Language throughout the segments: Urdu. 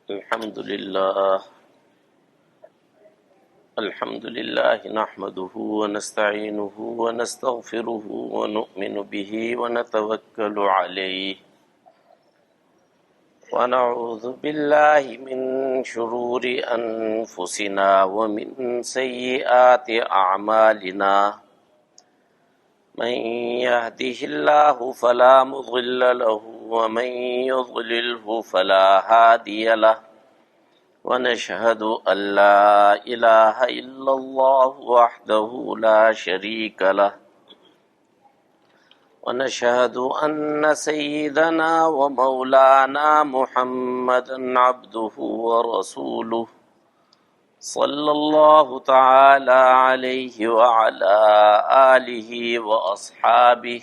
الحمد لله نحمده ونستعينه ونستغفره ونؤمن به ونتوكل عليه ونعوذ بالله من شرور أنفسنا ومن سيئات أعمالنا من يهده الله فلا مضل له ومن يضلله فلا هادي له ونشهد أن لا إله إلا الله وحده لا شريك له ونشهد أن سيدنا ومولانا محمدا عبده ورسوله صلى الله تعالى عليه وعلى آله وأصحابه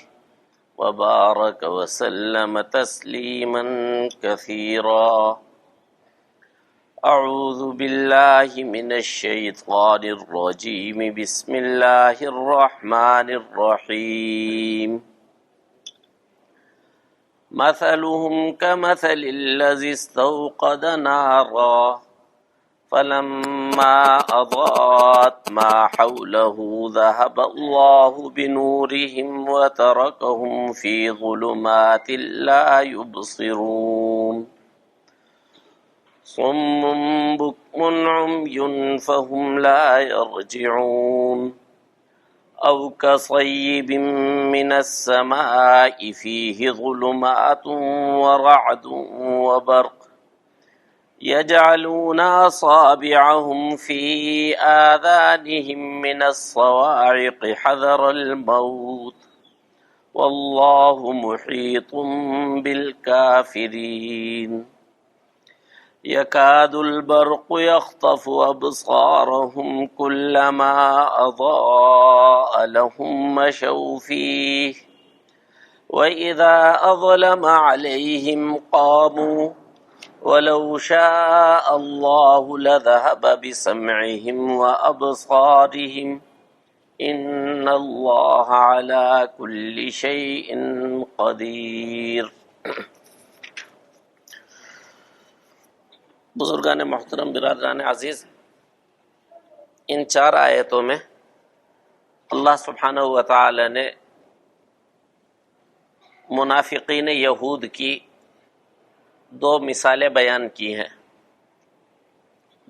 وبارك وسلم تسليما كثيرا. أعوذ بالله من الشيطان الرجيم. بسم الله الرحمن الرحيم. مثلهم كمثل الذي استوقد نارا فلما أضاءت ما حوله ذهب الله بنورهم وتركهم في ظلمات لا يبصرون. صم بكم عمي فهم لا يرجعون. أو كصيب من السماء فيه ظلمات ورعد وبرق يجعلون أصابعهم في آذانهم من الصواعق حذر الموت والله محيط بالكافرين. يكاد البرق يخطف أبصارهم كلما أضاء لهم مشوا فيه وإذا أظلم عليهم قاموا ولو شاء الله لذهب بسمعهم وأبصارهم إن الله على كل شيء قدير. بزرگان محترم، برادران عزیز، ان 4 آیتوں میں اللہ سبحانہ و تعالی نے منافقین یہود کی 2 مثالیں بیان کی ہیں.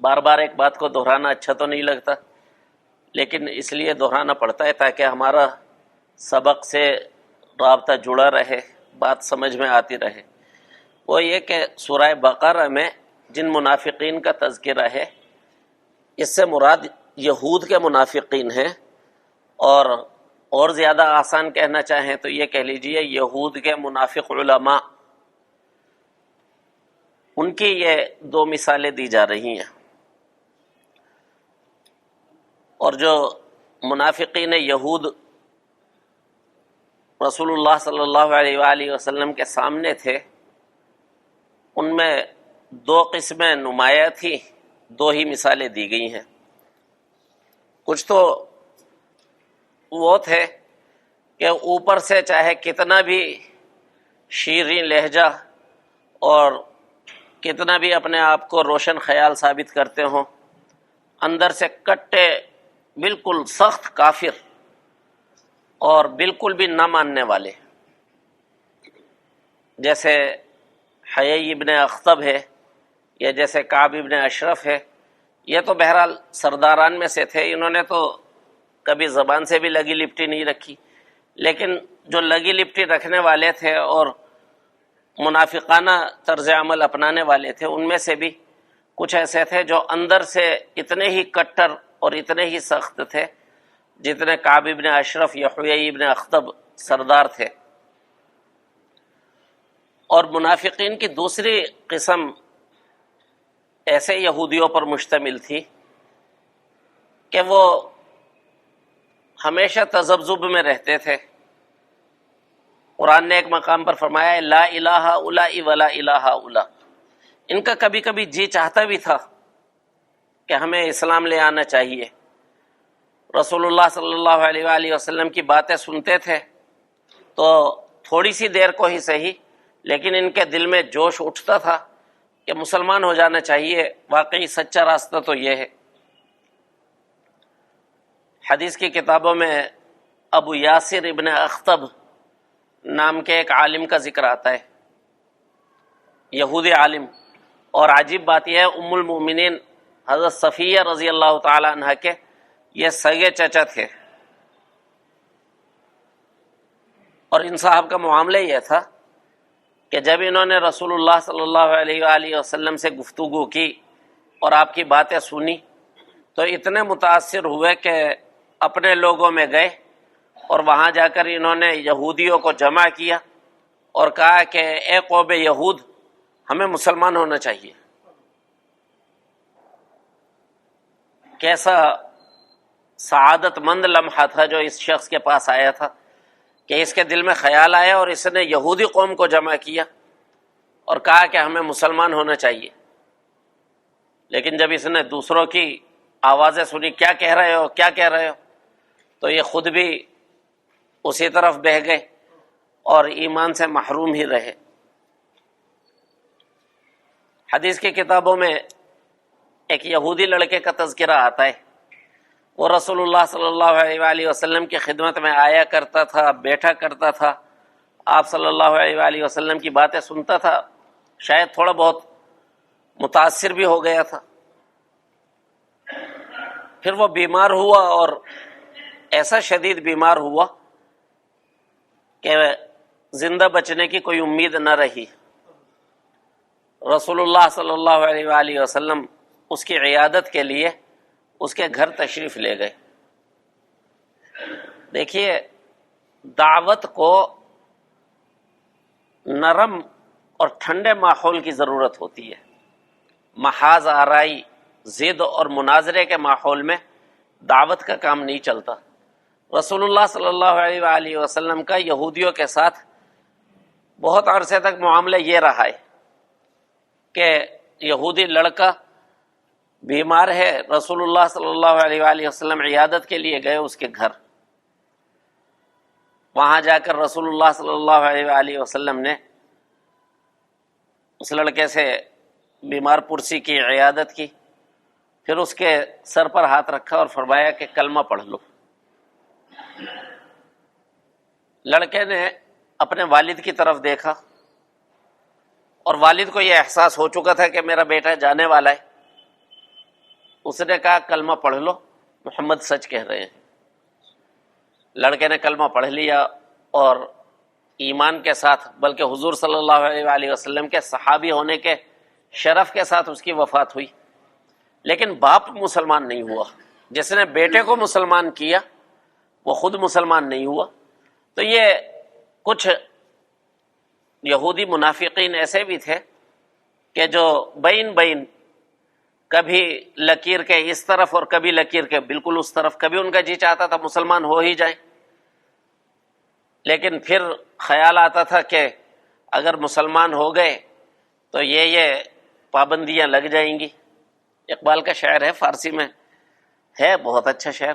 بار بار ایک بات کو دہرانا اچھا تو نہیں لگتا، لیکن اس لیے دہرانا پڑتا ہے تاکہ ہمارا سبق سے رابطہ جڑا رہے، بات سمجھ میں آتی رہے. وہ یہ کہ سورہ بقرہ میں جن منافقین کا تذکرہ ہے، اس سے مراد یہود کے منافقین ہیں، اور زیادہ آسان کہنا چاہیں تو یہ کہہ لیجئے یہود کے منافق علماء، ان کی یہ 2 مثالیں دی جا رہی ہیں. اور جو منافقین یہود رسول اللہ صلی اللہ علیہ وآلہ وسلم کے سامنے تھے، ان میں 2 قسمیں نمایاں تھی، 2 ہی مثالیں دی گئی ہیں. کچھ تو وہ تھے کہ اوپر سے چاہے کتنا بھی شیریں لہجہ اور کتنا بھی اپنے آپ کو روشن خیال ثابت کرتے ہوں، اندر سے کٹے بالکل سخت کافر اور بالکل بھی نہ ماننے والے، جیسے حیی ابن اخطب ہے یا جیسے کعب ابن اشرف ہے. یہ تو بہرحال سرداران میں سے تھے، انہوں نے تو کبھی زبان سے بھی لگی لپٹی نہیں رکھی، لیکن جو لگی لپٹی رکھنے والے تھے اور منافقانہ طرز عمل اپنانے والے تھے، ان میں سے بھی کچھ ایسے تھے جو اندر سے اتنے ہی کٹر اور اتنے ہی سخت تھے جتنے کعب ابن اشرف یا حیی ابن اخطب سردار تھے. اور منافقین کی دوسری قسم ایسے یہودیوں پر مشتمل تھی کہ وہ ہمیشہ تذبذب میں رہتے تھے. قرآن نے ایک مقام پر فرمایا لا الہ الا ولا الہ الا. ان کا کبھی کبھی جی چاہتا بھی تھا کہ ہمیں اسلام لے آنا چاہیے. رسول اللہ صلی اللہ علیہ وآلہ وسلم کی باتیں سنتے تھے تو تھوڑی سی دیر کو ہی صحیح، لیکن ان کے دل میں جوش اٹھتا تھا کہ مسلمان ہو جانا چاہیے، واقعی سچا راستہ تو یہ ہے۔ حدیث کی کتابوں میں ابو یاسر ابن اخطب نام کے ایک عالم کا ذکر آتا ہے، یہودی عالم، اور عجیب بات یہ ہے ام المؤمنین حضرت صفیہ رضی اللہ تعالی عنہ کے یہ سگے چچا تھے، اور ان صاحب کا معاملہ یہ تھا کہ جب انہوں نے رسول اللہ صلی اللہ علیہ وآلہ وسلم سے گفتگو کی اور آپ کی باتیں سنی تو اتنے متاثر ہوئے کہ اپنے لوگوں میں گئے اور وہاں جا کر انہوں نے یہودیوں کو جمع کیا اور کہا کہ اے قوم یہود، ہمیں مسلمان ہونا چاہیے۔ کیسا سعادت مند لمحہ تھا جو اس شخص کے پاس آیا تھا کہ اس کے دل میں خیال آیا اور اس نے یہودی قوم کو جمع کیا اور کہا کہ ہمیں مسلمان ہونا چاہیے۔ لیکن جب اس نے دوسروں کی آوازیں سنی، کیا کہہ رہے ہو کیا کہہ رہے ہو، تو یہ خود بھی اسی طرف بہہ گئے اور ایمان سے محروم ہی رہے۔ حدیث کی کتابوں میں ایک یہودی لڑکے کا تذکرہ آتا ہے، وہ رسول اللہ صلی اللہ علیہ وآلہ وسلم کی خدمت میں آیا کرتا تھا، بیٹھا کرتا تھا، آپ صلی اللہ علیہ وآلہ وسلم کی باتیں سنتا تھا، شاید تھوڑا بہت متاثر بھی ہو گیا تھا۔ پھر وہ بیمار ہوا اور ایسا شدید بیمار ہوا کہ زندہ بچنے کی کوئی امید نہ رہی۔ رسول اللہ صلی اللہ علیہ وآلہ وسلم اس کی عیادت کے لیے اس کے گھر تشریف لے گئے۔ دیکھیے، دعوت کو نرم اور ٹھنڈے ماحول کی ضرورت ہوتی ہے۔ محاذ آرائی، ضد اور مناظرے کے ماحول میں دعوت کا کام نہیں چلتا۔ رسول اللہ صلی اللہ علیہ وآلہ وسلم کا یہودیوں کے ساتھ بہت عرصے تک معاملہ یہ رہا ہے کہ یہودی لڑکا بیمار ہے، رسول اللہ صلی اللہ علیہ وآلہ وسلم عیادت کے لیے گئے اس کے گھر، وہاں جا کر رسول اللہ صلی اللہ علیہ وآلہ وسلم نے اس لڑکے سے بیمار پرسی کی، عیادت کی، پھر اس کے سر پر ہاتھ رکھا اور فرمایا کہ کلمہ پڑھ لو۔ لڑکے نے اپنے والد کی طرف دیکھا اور والد کو یہ احساس ہو چکا تھا کہ میرا بیٹا جانے والا ہے۔ اس نے کہا کلمہ پڑھ لو، محمد سچ کہہ رہے ہیں۔ لڑکے نے کلمہ پڑھ لیا اور ایمان کے ساتھ، بلکہ حضور صلی اللہ علیہ وآلہ وسلم کے صحابی ہونے کے شرف کے ساتھ اس کی وفات ہوئی۔ لیکن باپ مسلمان نہیں ہوا، جس نے بیٹے کو مسلمان کیا وہ خود مسلمان نہیں ہوا۔ تو یہ کچھ یہودی منافقین ایسے بھی تھے کہ جو بین بین کبھی لکیر کے اس طرف اور کبھی لکیر کے بالکل اس طرف، کبھی ان کا جی چاہتا تھا مسلمان ہو ہی جائیں، لیکن پھر خیال آتا تھا کہ اگر مسلمان ہو گئے تو یہ پابندیاں لگ جائیں گی۔ اقبال کا شعر ہے، فارسی میں ہے، بہت اچھا شعر،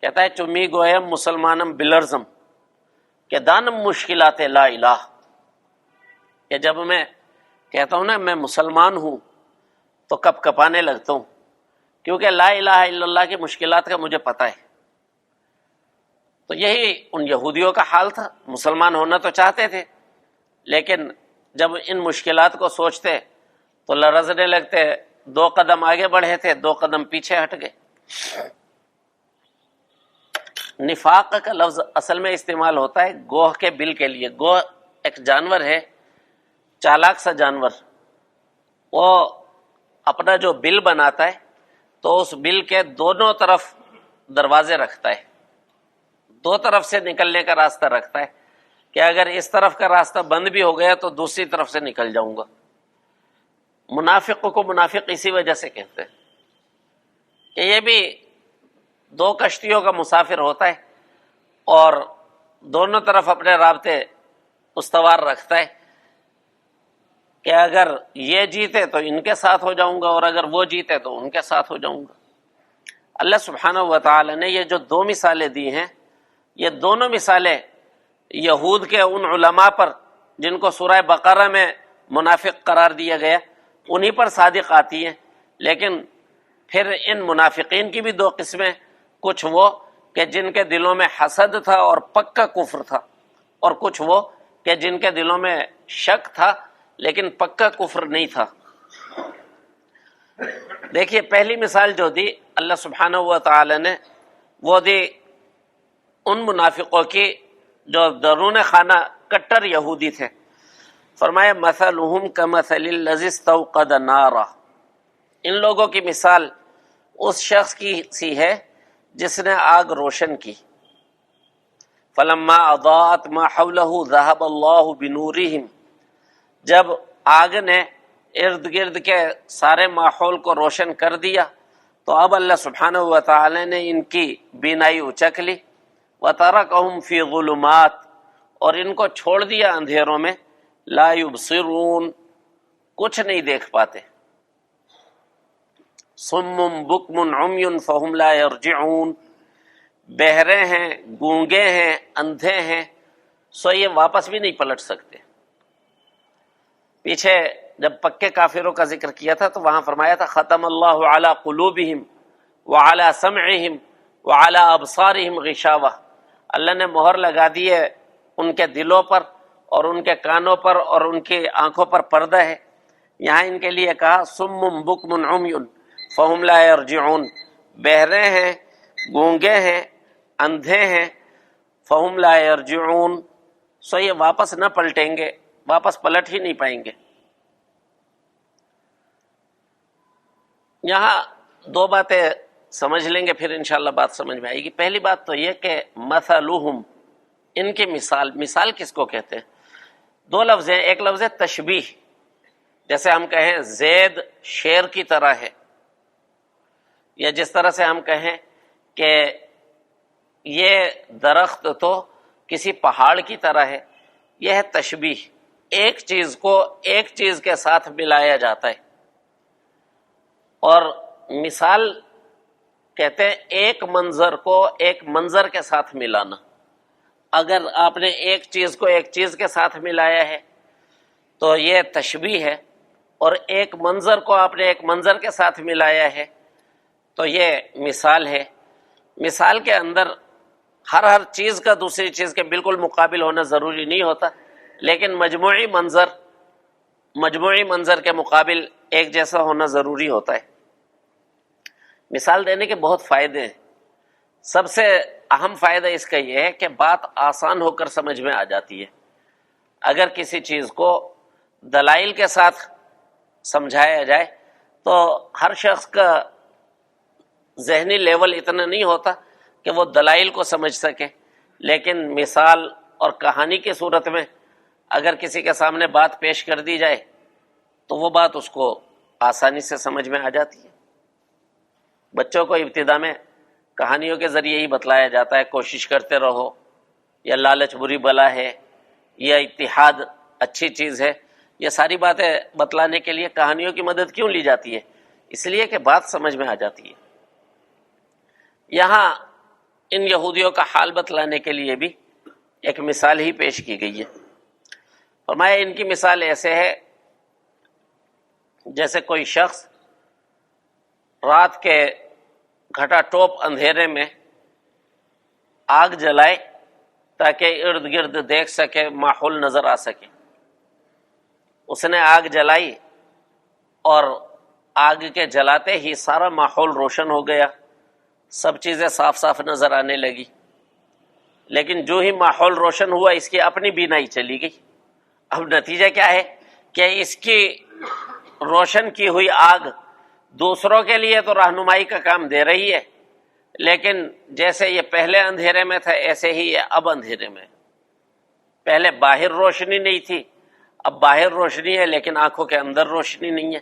کہتا ہے چمی گویم مسلمانم بلرزم کہ دانم مشکلات لا الہ، کہ جب میں کہتا ہوں نا میں مسلمان ہوں تو کپ کپانے لگتا ہوں، کیونکہ لا الہ الا اللہ کی مشکلات کا مجھے پتہ ہے۔ تو یہی ان یہودیوں کا حال تھا، مسلمان ہونا تو چاہتے تھے لیکن جب ان مشکلات کو سوچتے تو لرزنے لگتے، 2 قدم آگے بڑھے تھے، 2 قدم پیچھے ہٹ گئے۔ نفاق کا لفظ اصل میں استعمال ہوتا ہے گوہ کے بل کے لیے۔ گوہ ایک جانور ہے، چالاک سا جانور، وہ اپنا جو بل بناتا ہے تو اس بل کے دونوں طرف دروازے رکھتا ہے، 2 طرف سے نکلنے کا راستہ رکھتا ہے کہ اگر اس طرف کا راستہ بند بھی ہو گیا تو دوسری طرف سے نکل جاؤں گا۔ منافق کو منافق اسی وجہ سے کہتے ہیں کہ یہ بھی 2 کشتیوں کا مسافر ہوتا ہے اور دونوں طرف اپنے رابطے استوار رکھتا ہے کہ اگر یہ جیتے تو ان کے ساتھ ہو جاؤں گا اور اگر وہ جیتے تو ان کے ساتھ ہو جاؤں گا۔ اللہ سبحانہ و تعالی نے یہ جو 2 مثالیں دی ہیں، یہ دونوں مثالیں یہود کے ان علماء پر جن کو سورہ بقرہ میں منافق قرار دیا گیا، انہی پر صادق آتی ہیں. لیکن پھر ان منافقین کی بھی دو قسمیں، کچھ وہ کہ جن کے دلوں میں حسد تھا اور پکا کفر تھا، اور کچھ وہ کہ جن کے دلوں میں شک تھا لیکن پکا کفر نہیں تھا. دیکھیے پہلی مثال جو دی اللہ سبحانہ و تعالی نے، وہ دی ان منافقوں کی جو درون خانہ کٹر یہودی تھے. فرمایا مثلہم کمثل الذی استوقد نارا، ان لوگوں کی مثال اس شخص کی سی ہے جس نے آگ روشن کی. فلما اضاءت ما حولہ ذہب اللہ بنورہم، جب آگ نے ارد گرد کے سارے ماحول کو روشن کر دیا تو اب اللہ سبحانہ و تعالی نے ان کی بینائی اچک لی. وترکہم فی ظلمات، اور ان کو چھوڑ دیا اندھیروں میں. لا یبصرون، کچھ نہیں دیکھ پاتے. صم بکم عمی فہم لا یرجعون، بہرے ہیں، گونگے ہیں، اندھے ہیں، سو یہ واپس بھی نہیں پلٹ سکتے. پیچھے جب پکے کافروں کا ذکر کیا تھا تو وہاں فرمایا تھا ختم اللہ علی قلوبہم وعلی سمعہم وعلی ابصارہم غشاوہ، اللہ نے مہر لگا دی ہے ان کے دلوں پر اور ان کے کانوں پر اور ان کی آنکھوں پر پردہ ہے. یہاں ان کے لیے کہا صم بکم عمی فہم لا یرجعون، بہرے ہیں، گونگے ہیں، اندھے ہیں، فہم لا یرجعون، سو یہ واپس نہ پلٹیں گے، واپس پلٹ ہی نہیں پائیں گے. یہاں دو باتیں سمجھ لیں گے پھر انشاءاللہ بات سمجھ میں آئے گی. پہلی بات تو یہ کہ مثلہم، ان کی مثال، مثال کس کو کہتے ہیں؟ دو لفظ ہیں. ایک لفظ ہے تشبیہ، جیسے ہم کہیں زید شیر کی طرح ہے، یا جس طرح سے ہم کہیں کہ یہ درخت تو کسی پہاڑ کی طرح ہے. یہ ہے تشبیہ، ایک چیز کو ایک چیز کے ساتھ ملایا جاتا ہے. اور مثال کہتے ہیں ایک منظر کو ایک منظر کے ساتھ ملانا. اگر آپ نے ایک چیز کو ایک چیز کے ساتھ ملایا ہے تو یہ تشبیہ ہے، اور ایک منظر کو آپ نے ایک منظر کے ساتھ ملایا ہے تو یہ مثال ہے. مثال کے اندر ہر چیز کا دوسری چیز کے بالکل مقابل ہونا ضروری نہیں ہوتا، لیکن مجموعی منظر کے مقابل ایک جیسا ہونا ضروری ہوتا ہے. مثال دینے کے بہت فائدے ہیں. سب سے اہم فائدہ اس کا یہ ہے کہ بات آسان ہو کر سمجھ میں آ جاتی ہے. اگر کسی چیز کو دلائل کے ساتھ سمجھایا جائے تو ہر شخص کا ذہنی لیول اتنا نہیں ہوتا کہ وہ دلائل کو سمجھ سکے، لیکن مثال اور کہانی کی صورت میں اگر کسی کے سامنے بات پیش کر دی جائے تو وہ بات اس کو آسانی سے سمجھ میں آ جاتی ہے. بچوں کو ابتدا میں کہانیوں کے ذریعے ہی بتلایا جاتا ہے کوشش کرتے رہو، یا لالچ بری بلا ہے، یا اتحاد اچھی چیز ہے. یہ ساری باتیں بتلانے کے لیے کہانیوں کی مدد کیوں لی جاتی ہے؟ اس لیے کہ بات سمجھ میں آ جاتی ہے. یہاں ان یہودیوں کا حال بتلانے کے لیے بھی ایک مثال ہی پیش کی گئی ہے. فرمایا ان کی مثال ایسے ہے جیسے کوئی شخص رات کے گھٹا ٹوپ اندھیرے میں آگ جلائے تاکہ ارد گرد دیکھ سکے، ماحول نظر آ سکے. اس نے آگ جلائی اور آگ کے جلاتے ہی سارا ماحول روشن ہو گیا، سب چیزیں صاف صاف نظر آنے لگی. لیکن جو ہی ماحول روشن ہوا اس کی اپنی بینائی چلی گئی. اب نتیجہ کیا ہے کہ اس کی روشن کی ہوئی آگ دوسروں کے لیے تو رہنمائی کا کام دے رہی ہے، لیکن جیسے یہ پہلے اندھیرے میں تھا ایسے ہی یہ اب اندھیرے میں. پہلے باہر روشنی نہیں تھی، اب باہر روشنی ہے لیکن آنکھوں کے اندر روشنی نہیں ہے.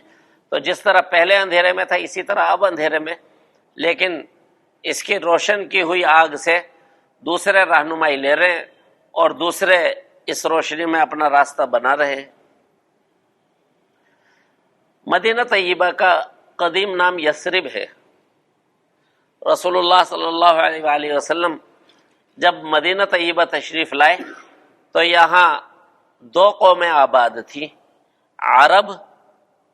تو جس طرح پہلے اندھیرے میں تھا اسی طرح اب اندھیرے میں، لیکن اس کی روشن کی ہوئی آگ سے دوسرے رہنمائی لے رہے ہیں اور دوسرے اس روشنی میں اپنا راستہ بنا رہے ہیں. مدینہ طیبہ کا قدیم نام یثرب ہے. رسول اللہ صلی اللہ علیہ وآلہ وسلم جب مدینہ طیبہ تشریف لائے تو یہاں دو قومیں آباد تھیں، عرب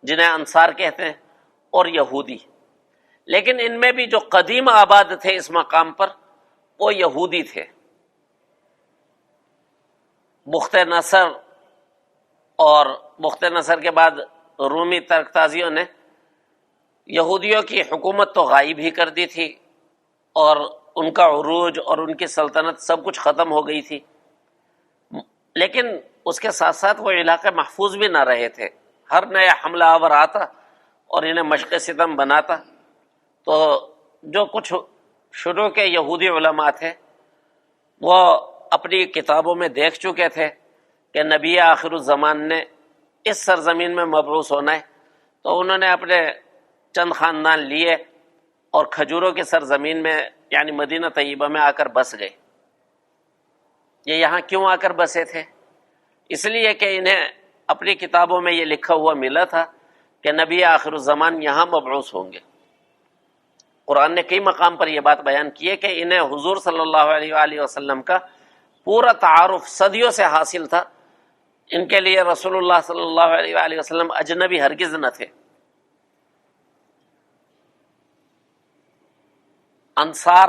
جنہیں انصار کہتے ہیں، اور یہودی، لیکن ان میں بھی جو قدیم آباد تھے اس مقام پر وہ یہودی تھے۔ بخت نصر اور بخت نصر کے بعد رومی ترکتازیوں نے یہودیوں کی حکومت تو غائب ہی کر دی تھی، اور ان کا عروج اور ان کی سلطنت سب کچھ ختم ہو گئی تھی، لیکن اس کے ساتھ ساتھ وہ علاقے محفوظ بھی نہ رہے تھے۔ ہر نیا حملہ آور آتا اور انہیں مشق ستم بناتا۔ تو جو کچھ شروع کے یہودی علماء تھے وہ اپنی کتابوں میں دیکھ چکے تھے کہ نبی آخر الزمان نے اس سرزمین میں مبعوث ہونا ہے، تو انہوں نے اپنے چند خاندان لیے اور کھجوروں کی سرزمین میں یعنی مدینہ طیبہ میں آ کر بس گئے۔ یہ یہاں کیوں آ کر بسے تھے؟ اس لیے کہ انہیں اپنی کتابوں میں یہ لکھا ہوا ملا تھا کہ نبی آخر الزمان یہاں مبعوث ہوں گے۔ قرآن نے کئی مقام پر یہ بات بیان کی ہے کہ انہیں حضور صلی اللہ علیہ وآلہ وسلم کا پورا تعارف صدیوں سے حاصل تھا۔ ان کے لیے رسول اللہ صلی اللہ علیہ وآلہ وسلم اجنبی ہرگز نہ تھے۔ انصار،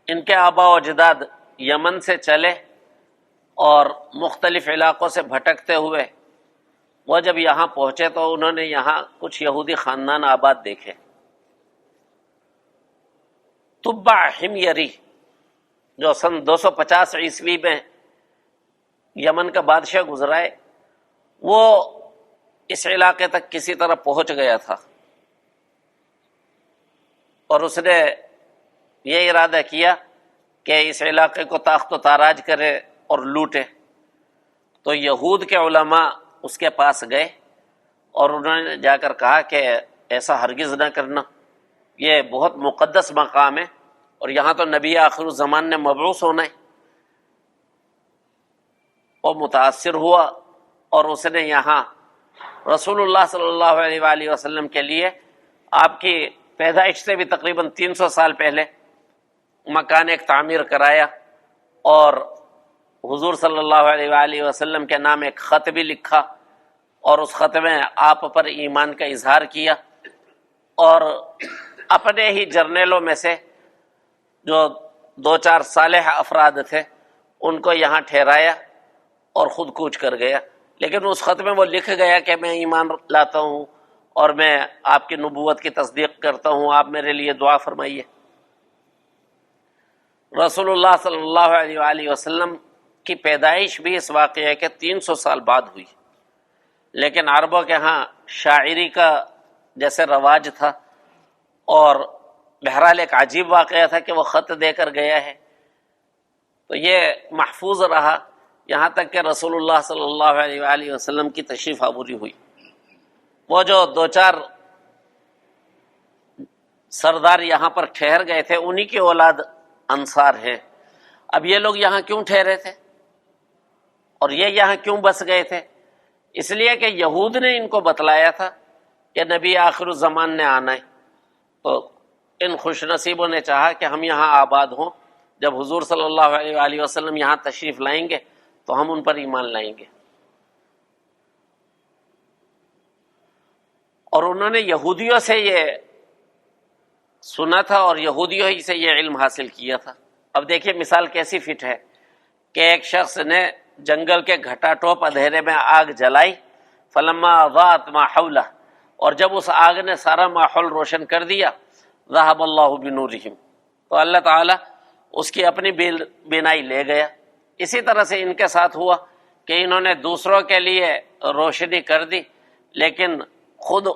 ان کے آبا و اجداد یمن سے چلے اور مختلف علاقوں سے بھٹکتے ہوئے وہ جب یہاں پہنچے تو انہوں نے یہاں کچھ یہودی خاندان آباد دیکھے۔ تبع حمیری جو سن 250 عیسوی میں یمن کا بادشاہ گزرا ہے، وہ اس علاقے تک کسی طرح پہنچ گیا تھا، اور اس نے یہ ارادہ کیا کہ اس علاقے کو تاخت و تاراج کرے اور لوٹے۔ تو یہود کے علماء اس کے پاس گئے اور انہوں نے جا کر کہا کہ ایسا ہرگز نہ کرنا، یہ بہت مقدس مقام ہے اور یہاں تو نبی آخر الزمان نے مبعوث ہونا ہے۔ وہ متاثر ہوا اور اس نے یہاں رسول اللہ صلی اللہ علیہ وآلہ وسلم کے لیے آپ کی پیدائش سے بھی تقریباً 300 سال پہلے مکان ایک تعمیر کرایا، اور حضور صلی اللہ علیہ وآلہ وسلم کے نام ایک خط بھی لکھا، اور اس خط میں آپ پر ایمان کا اظہار کیا، اور اپنے ہی جرنیلوں میں سے جو 2-4 صالح افراد تھے ان کو یہاں ٹھہرایا اور خود کوچ کر گیا۔ لیکن اس خط میں وہ لکھ گیا کہ میں ایمان لاتا ہوں اور میں آپ کی نبوت کی تصدیق کرتا ہوں، آپ میرے لیے دعا فرمائیے۔ رسول اللہ صلی اللہ علیہ وآلہ وسلم کی پیدائش بھی اس واقعے کے 300 سال بعد ہوئی، لیکن عربوں کے ہاں شاعری کا جیسے رواج تھا، اور بہرحال ایک عجیب واقعہ تھا کہ وہ خط دے کر گیا ہے، تو یہ محفوظ رہا یہاں تک کہ رسول اللہ صلی اللہ علیہ وآلہ وسلم کی تشریف آوری ہوئی۔ وہ جو 2-4 سردار یہاں پر ٹھہر گئے تھے انہی کی اولاد انصار ہیں۔ اب یہ لوگ یہاں کیوں ٹھہرے تھے اور یہ یہاں کیوں بس گئے تھے؟ اس لیے کہ یہود نے ان کو بتلایا تھا کہ نبی آخر الزمان نے آنا ہے، تو ان خوش نصیبوں نے چاہا کہ ہم یہاں آباد ہوں، جب حضور صلی اللہ علیہ وآلہ وسلم یہاں تشریف لائیں گے تو ہم ان پر ایمان لائیں گے۔ اور انہوں نے یہودیوں سے یہ سنا تھا اور یہودیوں ہی سے یہ علم حاصل کیا تھا۔ اب دیکھیے مثال کیسی فٹ ہے کہ ایک شخص نے جنگل کے گھٹا ٹوپ اندھیرے میں آگ جلائی، فلما اضاءت ما حولہ، اور جب اس آگ نے سارا ماحول روشن کر دیا، ذهب اللہ بنورہم، تو اللہ تعالیٰ اس کی اپنی بینائی لے گیا۔ اسی طرح سے ان کے ساتھ ہوا کہ انہوں نے دوسروں کے لیے روشنی کر دی لیکن خود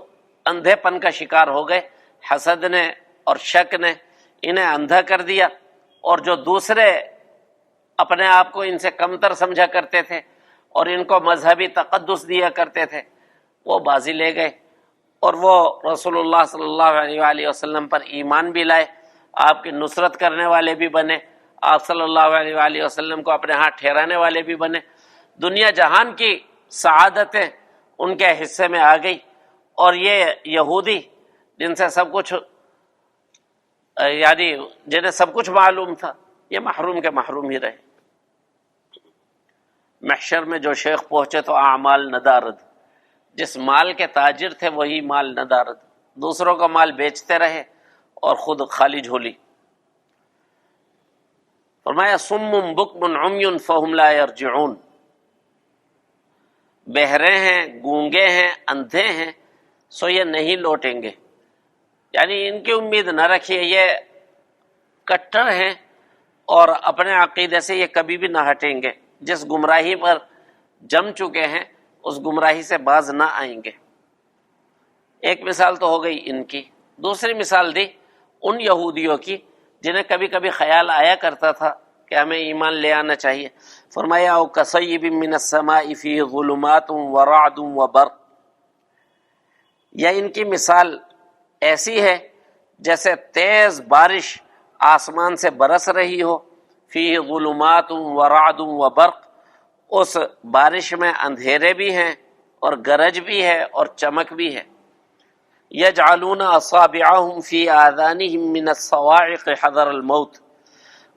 اندھے پن کا شکار ہو گئے۔ حسد نے اور شک نے انہیں اندھا کر دیا، اور جو دوسرے اپنے آپ کو ان سے کمتر سمجھا کرتے تھے اور ان کو مذہبی تقدس دیا کرتے تھے وہ بازی لے گئے، اور وہ رسول اللہ صلی اللہ علیہ وآلہ وسلم پر ایمان بھی لائے، آپ کی نصرت کرنے والے بھی بنے، آپ صلی اللہ علیہ وآلہ وسلم کو اپنے ہاں ٹھہرانے والے بھی بنے۔ دنیا جہان کی سعادتیں ان کے حصے میں آ گئی، اور یہ یہودی جن سے سب کچھ یعنی جنہیں سب کچھ معلوم تھا، یہ محروم کے محروم ہی رہے۔ محشر میں جو شیخ پہنچے تو اعمال ندارد، جس مال کے تاجر تھے وہی مال ندارت، دوسروں کا مال بیچتے رہے اور خود خالی جھولی۔ فرمایا صم بکم عمی فہم لا یرجعون، بہرے ہیں، گونگے ہیں، اندھے ہیں، سو یہ نہیں لوٹیں گے، یعنی ان کی امید نہ رکھیے، یہ کٹر ہیں اور اپنے عقیدے سے یہ کبھی بھی نہ ہٹیں گے، جس گمراہی پر جم چکے ہیں اس گمراہی سے باز نہ آئیں گے۔ ایک مثال تو ہو گئی ان کی، دوسری مثال دی ان یہودیوں کی جنہیں کبھی کبھی خیال آیا کرتا تھا کہ ہمیں ایمان لے آنا چاہیے۔ فرمایا او کصیب من السماء فیہ ظلمات ورعد وبرق، یا ان کی مثال ایسی ہے جیسے تیز بارش آسمان سے برس رہی ہو، فیہ ظلمات ورعد وبرق، اس بارش میں اندھیرے بھی ہیں اور گرج بھی ہے اور چمک بھی ہے۔ یجعلون اصابعہم فی آذانہم من الصواعق حذر الموت،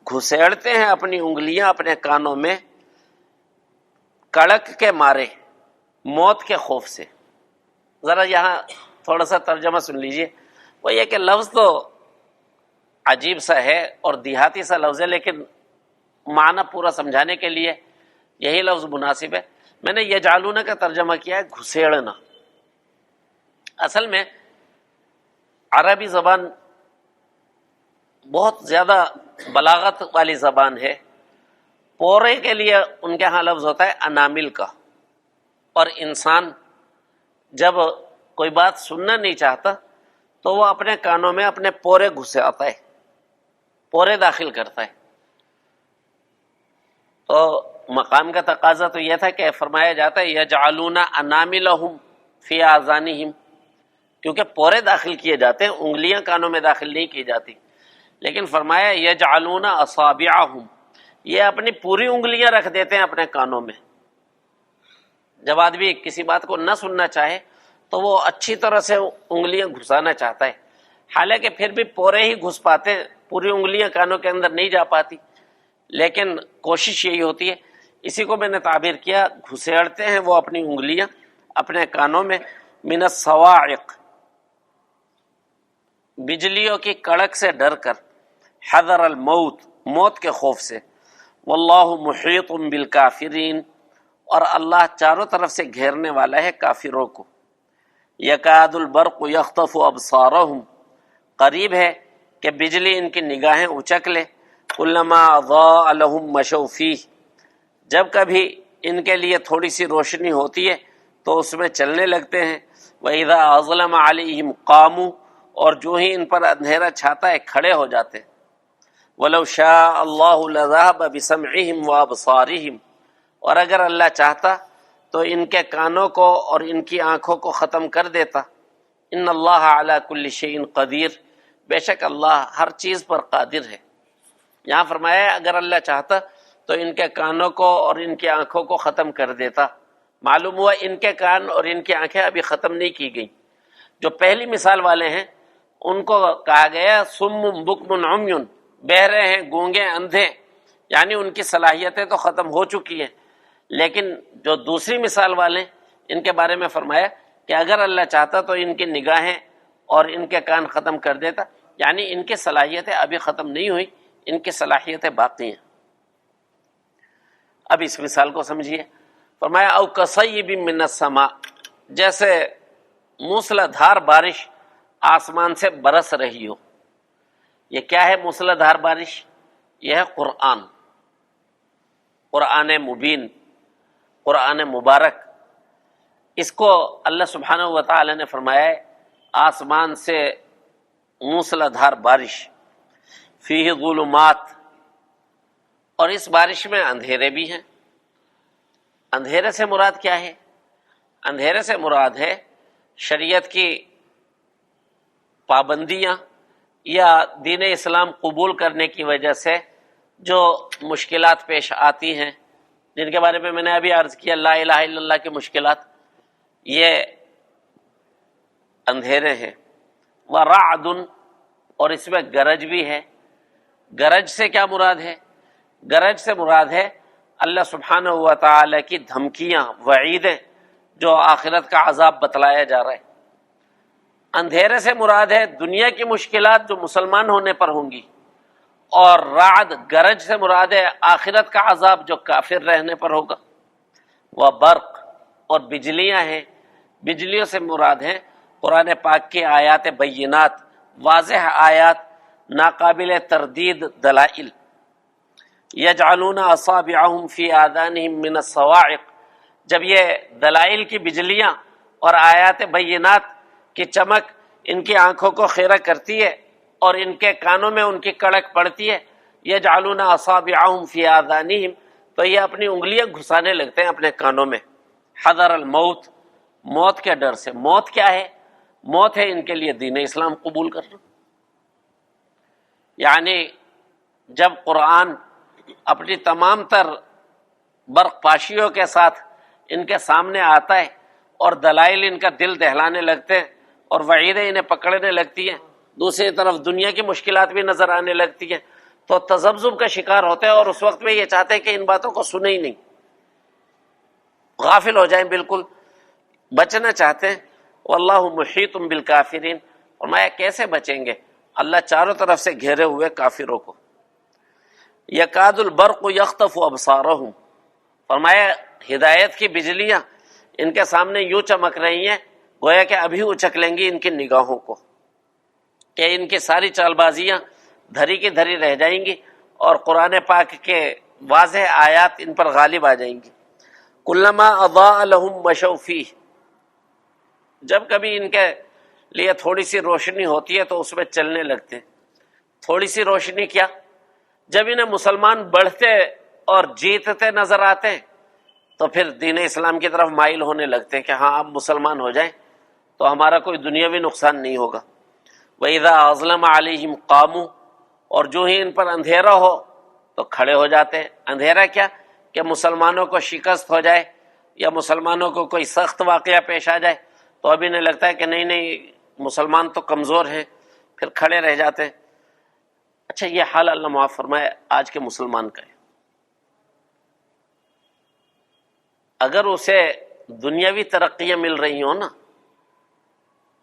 گھسیڑتے ہیں اپنی انگلیاں اپنے کانوں میں کڑک کے مارے، موت کے خوف سے۔ ذرا یہاں تھوڑا سا ترجمہ سن لیجئے، وہ یہ کہ لفظ تو عجیب سا ہے اور دیہاتی سا لفظ ہے، لیکن معنی پورا سمجھانے کے لیے یہی لفظ مناسب ہے۔ میں نے یجعلون کا ترجمہ کیا ہے گھسیڑنا۔ اصل میں عربی زبان بہت زیادہ بلاغت والی زبان ہے۔ پورے کے لیے ان کے ہاں لفظ ہوتا ہے انامل کا، اور انسان جب کوئی بات سننا نہیں چاہتا تو وہ اپنے کانوں میں اپنے پورے گھسے آتا ہے، پورے داخل کرتا ہے۔ تو مقام کا تقاضا تو یہ تھا کہ فرمایا جاتا ہے یجعلون اناملہم فی آذانہم، کیونکہ پورے داخل کیے جاتے ہیں، انگلیاں کانوں میں داخل نہیں کی جاتی، لیکن فرمایا یجعلون اصابعہم، یہ اپنی پوری انگلیاں رکھ دیتے ہیں اپنے کانوں میں۔ جب آدمی کسی بات کو نہ سننا چاہے تو وہ اچھی طرح سے انگلیاں گھسانا چاہتا ہے، حالانکہ پھر بھی پورے ہی گھس پاتے ہیں، پوری انگلیاں کانوں کے اندر نہیں جا پاتی، لیکن کوشش یہی ہوتی ہے۔ اسی کو میں نے تعبیر کیا گھسیڑتے ہیں وہ اپنی انگلیاں اپنے کانوں میں، من الصواعق، بجلیوں کی کڑک سے ڈر کر، حذر الموت، موت کے خوف سے، واللہ محیط بالکافرین، اور اللہ چاروں طرف سے گھیرنے والا ہے کافروں کو۔ یکاد البرق یخطف ابصارہم، قریب ہے کہ بجلی ان کی نگاہیں اچک لے، کلما اضاء لہم مشوا فیہ، جب کبھی ان کے لیے تھوڑی سی روشنی ہوتی ہے تو اس میں چلنے لگتے ہیں، وَإِذَا أَظْلَمَ عَلَيْهِمْ قَامُوا، اور جو ہی ان پر اندھیرا چھاتا ہے کھڑے ہو جاتے ہیں۔ وَلَوْ شَاءَ اللَّهُ لَذَهَبَ بِسَمْعِهِمْ وَأَبْصَارِهِمْ، اور اگر اللہ چاہتا تو ان کے کانوں کو اور ان کی آنکھوں کو ختم کر دیتا۔ ان اللہ علی کل شیء قدیر، بے شک اللہ ہر چیز پر قادر ہے۔ یہاں فرمایا ہے اگر اللہ چاہتا تو ان کے کانوں کو اور ان کی آنکھوں کو ختم کر دیتا۔ معلوم ہوا ان کے کان اور ان کی آنکھیں ابھی ختم نہیں کی گئی۔ جو پہلی مثال والے ہیں ان کو کہا گیا صم بکم عمی، بہرے ہیں، گونگے، اندھے، یعنی ان کی صلاحیتیں تو ختم ہو چکی ہیں، لیکن جو دوسری مثال والے ان کے بارے میں فرمایا کہ اگر اللہ چاہتا تو ان کی نگاہیں اور ان کے کان ختم کر دیتا، یعنی ان کی صلاحیتیں ابھی ختم نہیں ہوئی، ان کی صلاحیتیں باقی ہیں۔ اب اس مثال کو سمجھیے، فرمایا او کصیب من السماء، جیسے موسلا دھار بارش آسمان سے برس رہی ہو۔ یہ کیا ہے موسلا دھار بارش؟ یہ ہے قرآن، قرآن مبین، قرآن مبارک۔ اس کو اللہ سبحانہ و تعالی نے فرمایا ہے آسمان سے موسلا دھار بارش، فیہ ظلمات، اور اس بارش میں اندھیرے بھی ہیں۔ اندھیرے سے مراد کیا ہے؟ اندھیرے سے مراد ہے شریعت کی پابندیاں یا دین اسلام قبول کرنے کی وجہ سے جو مشکلات پیش آتی ہیں، جن کے بارے میں نے ابھی عرض کیا، لا الہ الا اللہ کی مشکلات، یہ اندھیرے ہیں۔ ورعد، اور اس میں گرج بھی ہے۔ گرج سے کیا مراد ہے؟ گرج سے مراد ہے اللہ سبحانہ و تعالی کی دھمکیاں، وعیدیں، جو آخرت کا عذاب بتلایا جا رہا ہے۔ اندھیرے سے مراد ہے دنیا کی مشکلات جو مسلمان ہونے پر ہوں گی، اور رعد گرج سے مراد ہے آخرت کا عذاب جو کافر رہنے پر ہوگا۔ وہ برق اور بجلیاں ہیں، بجلیوں سے مراد ہیں قرآن پاک کی آیات بینات، واضح آیات، ناقابل تردید دلائل۔ یجعلون اصابعهم فی آذانہم من الصواعق، جب یہ دلائل کی بجلیاں اور آیات بینات کی چمک ان کی آنکھوں کو خیرہ کرتی ہے اور ان کے کانوں میں ان کی کڑک پڑتی ہے، یجعلون اصابعهم فی آذانہم، تو یہ اپنی انگلیاں گھسانے لگتے ہیں اپنے کانوں میں، حذر الموت، موت کے ڈر سے۔ موت کیا ہے؟ موت ہے ان کے لیے دین اسلام قبول کرنا۔ یعنی جب قرآن اپنی تمام تر برق پاشیوں کے ساتھ ان کے سامنے آتا ہے اور دلائل ان کا دل دہلانے لگتے ہیں اور وعیدیں انہیں پکڑنے لگتی ہیں، دوسری طرف دنیا کی مشکلات بھی نظر آنے لگتی ہیں، تو تذبذب کا شکار ہوتے ہیں اور اس وقت میں یہ چاہتے ہیں کہ ان باتوں کو سنیں ہی نہیں، غافل ہو جائیں، بالکل بچنا چاہتے ہیں۔ واللہ محیط بالکافرین، فرمایا کیسے بچیں گے؟ اللہ چاروں طرف سے گھیرے ہوئے کافروں کو۔ یکاد البرق یخطف ابصارہم، فرمایا ہدایت کی بجلیاں ان کے سامنے یوں چمک رہی ہیں گویا کہ ابھی اچک لیں گی ان کی نگاہوں کو، کہ ان کی ساری چال بازیاں دھری کی دھری رہ جائیں گی اور قرآن پاک کے واضح آیات ان پر غالب آ جائیں گی۔ کلما اضاء لهم مشوا فیہ، جب کبھی ان کے لیے تھوڑی سی روشنی ہوتی ہے تو اس میں چلنے لگتے ہیں۔ تھوڑی سی روشنی کیا؟ جب انہیں مسلمان بڑھتے اور جیتتے نظر آتے ہیں تو پھر دین اسلام کی طرف مائل ہونے لگتے ہیں کہ ہاں اب مسلمان ہو جائیں تو ہمارا کوئی دنیاوی نقصان نہیں ہوگا۔ وَإِذَا أَظْلَمَ عَلَيْهِمْ قَامُوا، اور جو ہی ان پر اندھیرا ہو تو کھڑے ہو جاتے ہیں۔ اندھیرا کیا؟ کہ مسلمانوں کو شکست ہو جائے یا مسلمانوں کو کوئی سخت واقعہ پیش آ جائے تو اب انہیں لگتا ہے کہ نہیں مسلمان تو کمزور ہیں، پھر کھڑے رہ جاتے ہیں۔ اچھا، یہ حال اللہ معاف فرمائے آج کے مسلمان کا ہے۔ اگر اسے دنیاوی ترقیاں مل رہی ہوں نا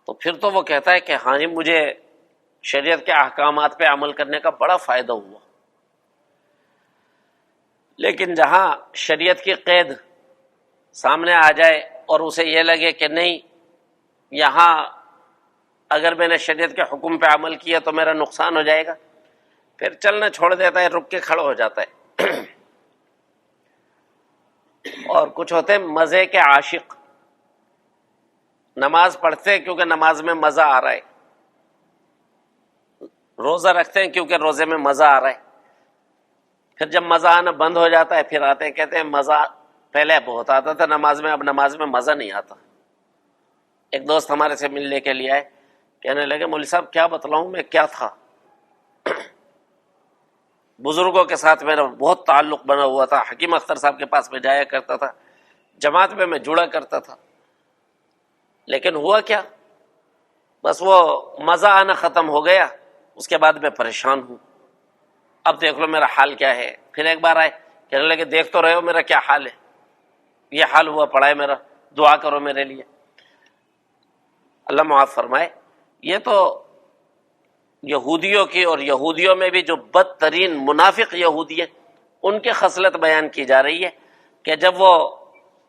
تو پھر تو وہ کہتا ہے کہ ہاں جی مجھے شریعت کے احکامات پہ عمل کرنے کا بڑا فائدہ ہوا۔ لیکن جہاں شریعت کی قید سامنے آ جائے اور اسے یہ لگے کہ نہیں یہاں اگر میں نے شریعت کے حکم پہ عمل کیا تو میرا نقصان ہو جائے گا، پھر چلنا چھوڑ دیتا ہے، رک کے کھڑا ہو جاتا ہے۔ اور کچھ ہوتے ہیں مزے کے عاشق، نماز پڑھتے ہیں کیونکہ نماز میں مزہ آ رہا ہے، روزہ رکھتے ہیں کیونکہ روزے میں مزہ آ رہا ہے، پھر جب مزہ آنا بند ہو جاتا ہے پھر آتے ہیں کہتے ہیں مزہ پہلے بہت آتا تھا نماز میں، اب نماز میں مزہ نہیں آتا۔ ایک دوست ہمارے سے ملنے کے لیے آئے، کہنے لگے مولوی صاحب کیا بتلاؤں میں کیا تھا، بزرگوں کے ساتھ میرا بہت تعلق بنا ہوا تھا، حکیم اختر صاحب کے پاس میں جایا کرتا تھا، جماعت میں جڑا کرتا تھا، لیکن ہوا کیا، بس وہ مزہ آنا ختم ہو گیا، اس کے بعد میں پریشان ہوں، اب دیکھ لو میرا حال کیا ہے۔ پھر ایک بار آئے، کہنے لگے دیکھ تو رہے ہو میرا کیا حال ہے، یہ حال ہوا پڑا ہے میرا، دعا کرو میرے لیے۔ اللہ معاف فرمائے، یہ تو یہودیوں کی، اور یہودیوں میں بھی جو بدترین منافق یہودی ہیں ان کی خصلت بیان کی جا رہی ہے کہ جب وہ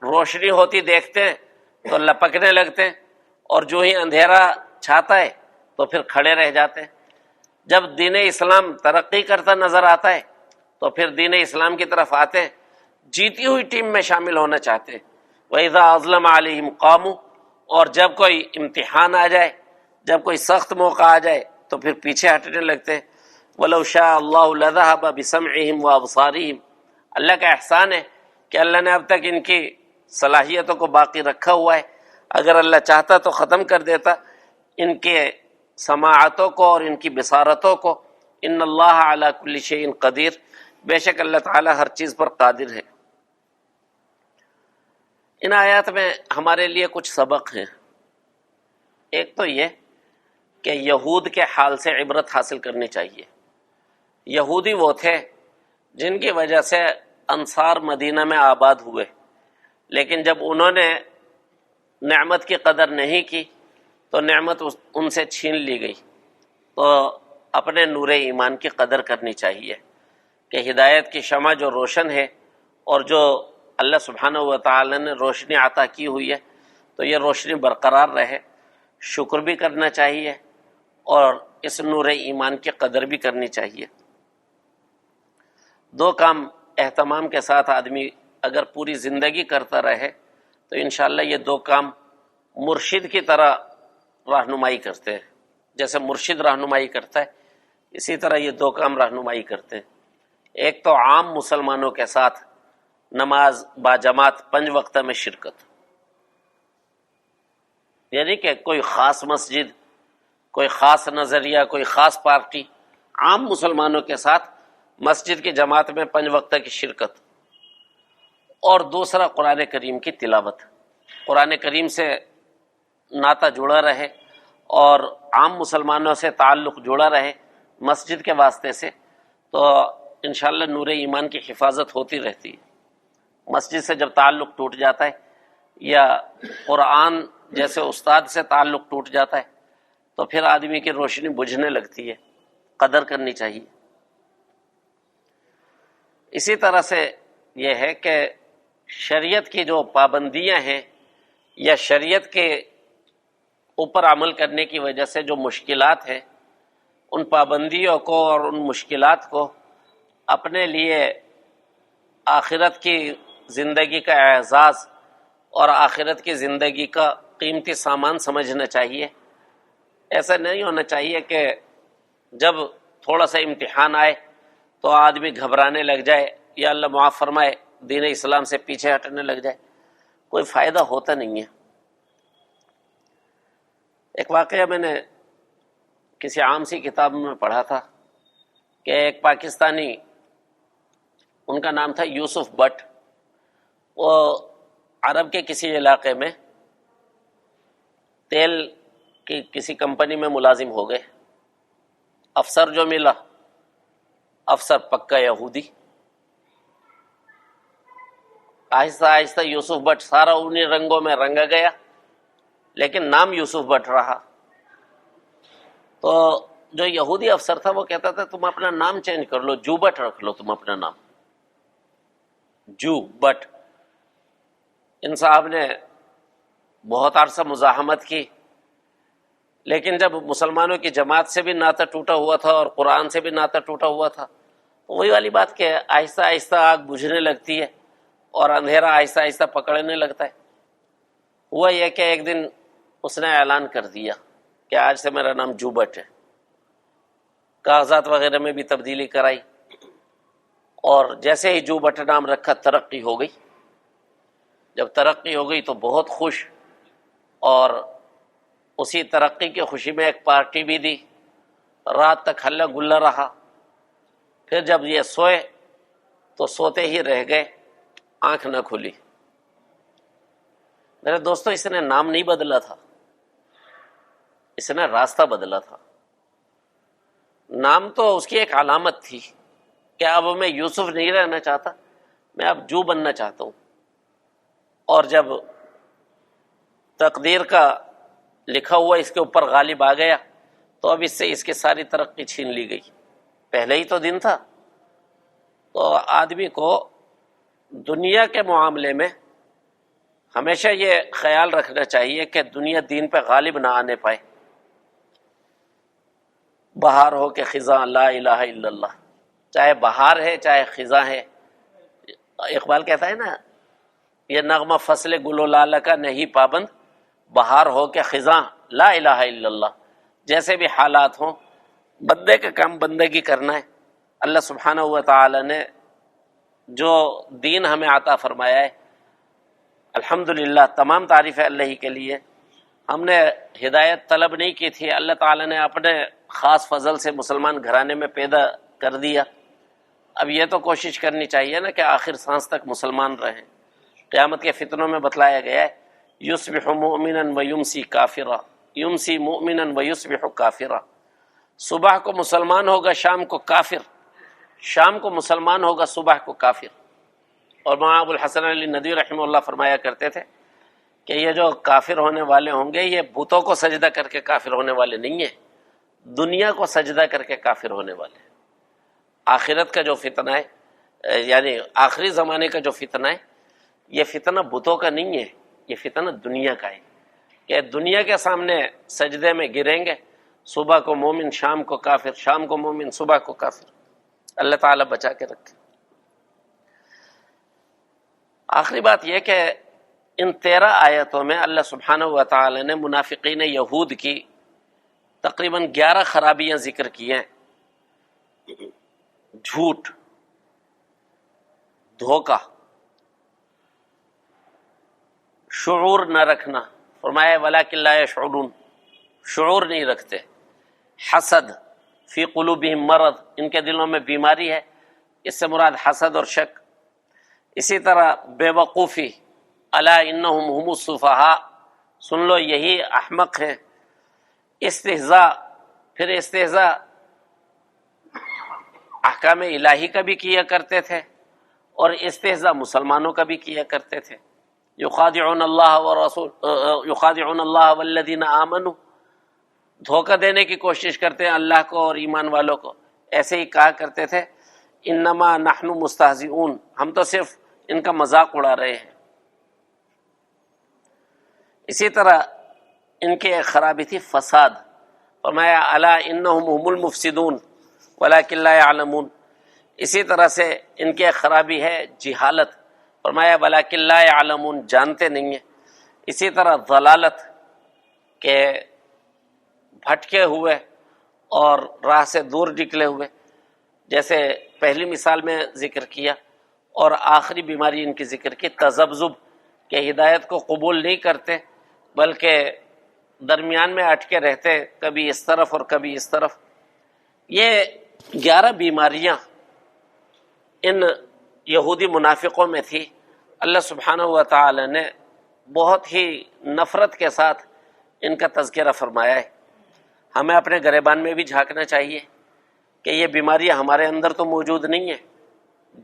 روشنی ہوتی دیکھتے ہیں تو لپکنے لگتے ہیں، اور جو ہی اندھیرا چھاتا ہے تو پھر کھڑے رہ جاتے ہیں۔ جب دین اسلام ترقی کرتا نظر آتا ہے تو پھر دین اسلام کی طرف آتے ہیں، جیتی ہوئی ٹیم میں شامل ہونا چاہتے ہیں۔ وَإِذَا أَظْلَمَ عَلَيْهِمْ قَامُوا، اور جب کوئی امتحان آ جائے، جب کوئی سخت موقع آ جائے تو پھر پیچھے ہٹنے لگتے ہیں۔ وَلَوْ شَاءَ اللَّهُ لَذَهَبَ بِسَمْعِهِمْ وَأَبْصَارِهِمْ، اللہ کا احسان ہے کہ اللہ نے اب تک ان کی صلاحیتوں کو باقی رکھا ہوا ہے، اگر اللہ چاہتا تو ختم کر دیتا ان کے سماعتوں کو اور ان کی بصارتوں کو۔ ان اللہ علی کل شیء قدیر، بے شک اللہ تعالی ہر چیز پر قادر ہے۔ ان آیات میں ہمارے لیے کچھ سبق ہیں۔ ایک تو یہ کہ یہود کے حال سے عبرت حاصل کرنی چاہیے۔ یہودی وہ تھے جن کی وجہ سے انصار مدینہ میں آباد ہوئے، لیکن جب انہوں نے نعمت کی قدر نہیں کی تو نعمت ان سے چھین لی گئی. تو اپنے نور ایمان کی قدر کرنی چاہیے کہ ہدایت کی شمع جو روشن ہے اور جو اللہ سبحانہ و تعالی نے روشنی عطا کی ہوئی ہے تو یہ روشنی برقرار رہے. شکر بھی کرنا چاہیے اور اس نور ایمان کی قدر بھی کرنی چاہیے. دو کام اہتمام کے ساتھ آدمی اگر پوری زندگی کرتا رہے تو انشاءاللہ یہ دو کام مرشد کی طرح رہنمائی کرتے ہیں. جیسے مرشد رہنمائی کرتا ہے اسی طرح یہ دو کام رہنمائی کرتے ہیں. ایک تو عام مسلمانوں کے ساتھ نماز باجماعت 5 وقت میں شرکت، یعنی کہ کوئی خاص مسجد، کوئی خاص نظریہ، کوئی خاص پارٹی، عام مسلمانوں کے ساتھ مسجد کی جماعت میں 5 وقت کی شرکت. اور دوسرا قرآن کریم کی تلاوت، قرآن کریم سے ناطہ جڑا رہے اور عام مسلمانوں سے تعلق جڑا رہے مسجد کے واسطے سے، تو انشاءاللہ نور ایمان کی حفاظت ہوتی رہتی ہے. مسجد سے جب تعلق ٹوٹ جاتا ہے یا قرآن جیسے استاد سے تعلق ٹوٹ جاتا ہے تو پھر آدمی کی روشنی بجھنے لگتی ہے. قدر کرنی چاہیے. اسی طرح سے یہ ہے کہ شریعت کی جو پابندیاں ہیں یا شریعت کے اوپر عمل کرنے کی وجہ سے جو مشکلات ہیں، ان پابندیوں کو اور ان مشکلات کو اپنے لیے آخرت کی زندگی کا اعزاز اور آخرت کی زندگی کا قیمتی سامان سمجھنا چاہیے. ایسا نہیں ہونا چاہیے کہ جب تھوڑا سا امتحان آئے تو آدمی گھبرانے لگ جائے یا اللہ معاف فرمائے دین اسلام سے پیچھے ہٹنے لگ جائے. کوئی فائدہ ہوتا نہیں ہے. ایک واقعہ میں نے کسی عام سی کتاب میں پڑھا تھا کہ ایک پاکستانی، ان کا نام تھا یوسف بٹ، وہ عرب کے کسی علاقے میں تیل کی کسی کمپنی میں ملازم ہو گئے. افسر جو ملا، افسر پکا یہودی. آہستہ آہستہ یوسف بٹ سارا انہی رنگوں میں رنگا گیا، لیکن نام یوسف بٹ رہا. تو جو یہودی افسر تھا وہ کہتا تھا تم اپنا نام چینج کر لو، جو بٹ رکھ لو تم اپنا نام، جو بٹ. ان صاحب نے بہت عرصہ مزاحمت کی، لیکن جب مسلمانوں کی جماعت سے بھی ناطہ ٹوٹا ہوا تھا اور قرآن سے بھی ناطہ ٹوٹا ہوا تھا، تو وہی والی بات کہ آہستہ آہستہ آگ بجھنے لگتی ہے اور اندھیرا آہستہ آہستہ پکڑنے لگتا ہے. ہوا یہ کہ ایک دن اس نے اعلان کر دیا کہ آج سے میرا نام جو بٹ ہے. کاغذات وغیرہ میں بھی تبدیلی کرائی اور جیسے ہی جو بٹ نام رکھا ترقی ہو گئی. جب ترقی ہو گئی تو بہت خوش، اور اسی ترقی کی خوشی میں ایک پارٹی بھی دی. رات تک ہلا گلا رہا. پھر جب یہ سوئے تو سوتے ہی رہ گئے، آنکھ نہ کھلی. میرے دوستو، اس نے نام نہیں بدلا تھا، اس نے راستہ بدلا تھا. نام تو اس کی ایک علامت تھی کہ اب میں یوسف نہیں رہنا چاہتا، میں اب جو بننا چاہتا ہوں. اور جب تقدیر کا لکھا ہوا اس کے اوپر غالب آ گیا تو اب اس سے اس کی ساری ترقی چھین لی گئی. پہلے ہی تو دن تھا. تو آدمی کو دنیا کے معاملے میں ہمیشہ یہ خیال رکھنا چاہیے کہ دنیا دین پہ غالب نہ آنے پائے. بہار ہو کہ خزاں لا الہ الا اللہ، چاہے بہار ہے چاہے خزاں ہے. اقبال کہتا ہے نا، یہ نغمہ فصل گل و لالہ کا نہیں پابند، بہار ہو کہ خزاں لا الہ الا اللہ. جیسے بھی حالات ہوں، بندے کا کام بندگی کرنا ہے. اللہ سبحانہ و تعالی نے جو دین ہمیں عطا فرمایا ہے، الحمدللہ تمام تعریف ہے اللہ ہی کے لیے. ہم نے ہدایت طلب نہیں کی تھی، اللہ تعالی نے اپنے خاص فضل سے مسلمان گھرانے میں پیدا کر دیا. اب یہ تو کوشش کرنی چاہیے نا کہ آخر سانس تک مسلمان رہیں. قیامت کے فتنوں میں بتلایا گیا ہے یصبح مؤمنا ویمسی کافرا، یمسی مؤمنا ویصبح کافرا. صبح کو مسلمان ہوگا شام کو کافر، شام کو مسلمان ہوگا صبح کو کافر. اور مولانا ابو الحسن علی ندوی رحمہ اللہ فرمایا کرتے تھے کہ یہ جو کافر ہونے والے ہوں گے یہ بتوں کو سجدہ کر کے کافر ہونے والے نہیں ہیں، دنیا کو سجدہ کر کے کافر ہونے والے ہیں۔ آخرت کا جو فتنہ ہے، یعنی آخری زمانے کا جو فتنہ ہے، یہ فتنہ بتوں کا نہیں ہے، یہ فتنہ دنیا کا ہے کہ دنیا کے سامنے سجدے میں گریں گے، صبح کو مومن شام کو کافر، شام کو مومن صبح کو کافر۔ اللہ تعالیٰ بچا کے رکھے۔ آخری بات یہ کہ ان 13 آیتوں میں اللہ سبحانہ و تعالی نے منافقین یہود کی تقریباً 11 خرابیاں ذکر کی ہیں۔ جھوٹ، دھوکہ، شعور نہ رکھنا، فرمایا وَلَٰكِن لَا يَشْعُرُونَ، شعور نہیں رکھتے۔ حسد، فی قلوبہم مرض، ان کے دلوں میں بیماری ہے، اس سے مراد حسد اور شک۔ اسی طرح بے وقوفی، الا انہم هم السفہاء، سن لو یہی احمق ہیں۔ استہزاء، پھر استہزاء احکام الہی کا بھی کیا کرتے تھے اور استہزاء مسلمانوں کا بھی کیا کرتے تھے۔ یخادعون اللہ یخادعون اللہ والذین آمنوا، دھوکہ دینے کی کوشش کرتے ہیں اللہ کو اور ایمان والوں کو۔ ایسے ہی کہا کرتے تھے انما نحن مستہزئون، ہم تو صرف ان کا مذاق اڑا رہے ہیں۔ اسی طرح ان کی ایک خرابی تھی فساد، فرمایا الا انہم هم المفسدون ولکن لا يعلمون۔ اسی طرح سے ان کی ایک خرابی ہے جہالت، فرمایا ولکن لا يعلمون، جانتے نہیں ہیں۔ اسی طرح ضلالت، کہ بھٹکے ہوئے اور راہ سے دور نکلے ہوئے، جیسے پہلی مثال میں ذکر کیا، اور آخری بیماری ان کی ذکر کی تذبذب، کہ ہدایت کو قبول نہیں کرتے بلکہ درمیان میں اٹکے رہتے، کبھی اس طرف اور کبھی اس طرف۔ یہ 11 بیماریاں ان یہودی منافقوں میں تھی۔ اللہ سبحانہ و تعالی نے بہت ہی نفرت کے ساتھ ان کا تذکرہ فرمایا ہے۔ ہمیں اپنے گریبان میں بھی جھانکنا چاہیے کہ یہ بیماریاں ہمارے اندر تو موجود نہیں ہیں۔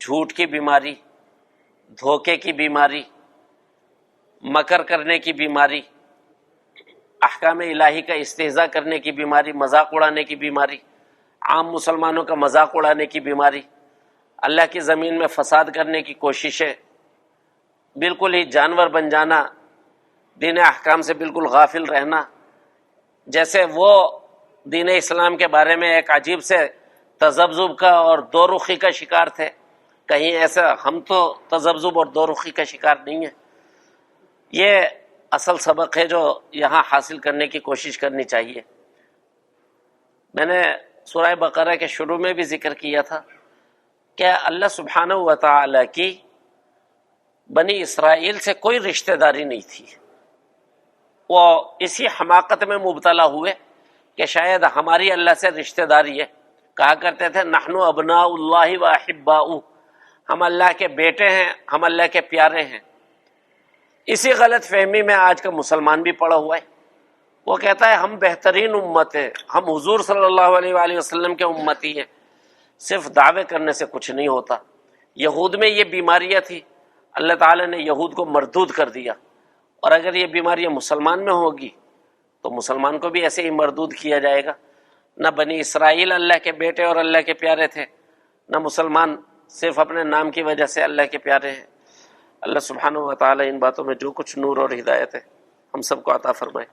جھوٹ کی بیماری، دھوکے کی بیماری، مکر کرنے کی بیماری، احکام الہی کا استہزاء کرنے کی بیماری، مذاق اڑانے کی بیماری، عام مسلمانوں کا مذاق اڑانے کی بیماری، اللہ کی زمین میں فساد کرنے کی کوششیں، بالکل ہی جانور بن جانا، دین احکام سے بالکل غافل رہنا، جیسے وہ دین اسلام کے بارے میں ایک عجیب سے تذبذب کا اور دو رخی کا شکار تھے۔ کہیں ایسا ہم تو تذبذب اور دو رخی کا شکار نہیں ہیں۔ یہ اصل سبق ہے جو یہاں حاصل کرنے کی کوشش کرنی چاہیے۔ میں نے سورہ بقرہ کے شروع میں بھی ذکر کیا تھا کہ اللہ سبحانہ و تعالی کی بنی اسرائیل سے کوئی رشتہ داری نہیں تھی۔ وہ اسی حماقت میں مبتلا ہوئے کہ شاید ہماری اللہ سے رشتہ داری ہے۔ کہا کرتے تھے نحن ابناء اللہ و احباؤہ، ہم اللہ کے بیٹے ہیں، ہم اللہ کے پیارے ہیں۔ اسی غلط فہمی میں آج کا مسلمان بھی پڑا ہوا ہے۔ وہ کہتا ہے ہم بہترین امت ہیں، ہم حضور صلی اللہ علیہ وآلہ وسلم کے امتی ہیں۔ صرف دعوے کرنے سے کچھ نہیں ہوتا۔ یہود میں یہ بیماریاں تھی، اللہ تعالی نے یہود کو مردود کر دیا، اور اگر یہ بیماریاں مسلمان میں ہوگی تو مسلمان کو بھی ایسے ہی مردود کیا جائے گا۔ نہ بنی اسرائیل اللہ کے بیٹے اور اللہ کے پیارے تھے، نہ مسلمان صرف اپنے نام کی وجہ سے اللہ کے پیارے ہیں۔ اللہ سبحانہ و تعالی ان باتوں میں جو کچھ نور اور ہدایت ہے ہم سب کو عطا فرمائے۔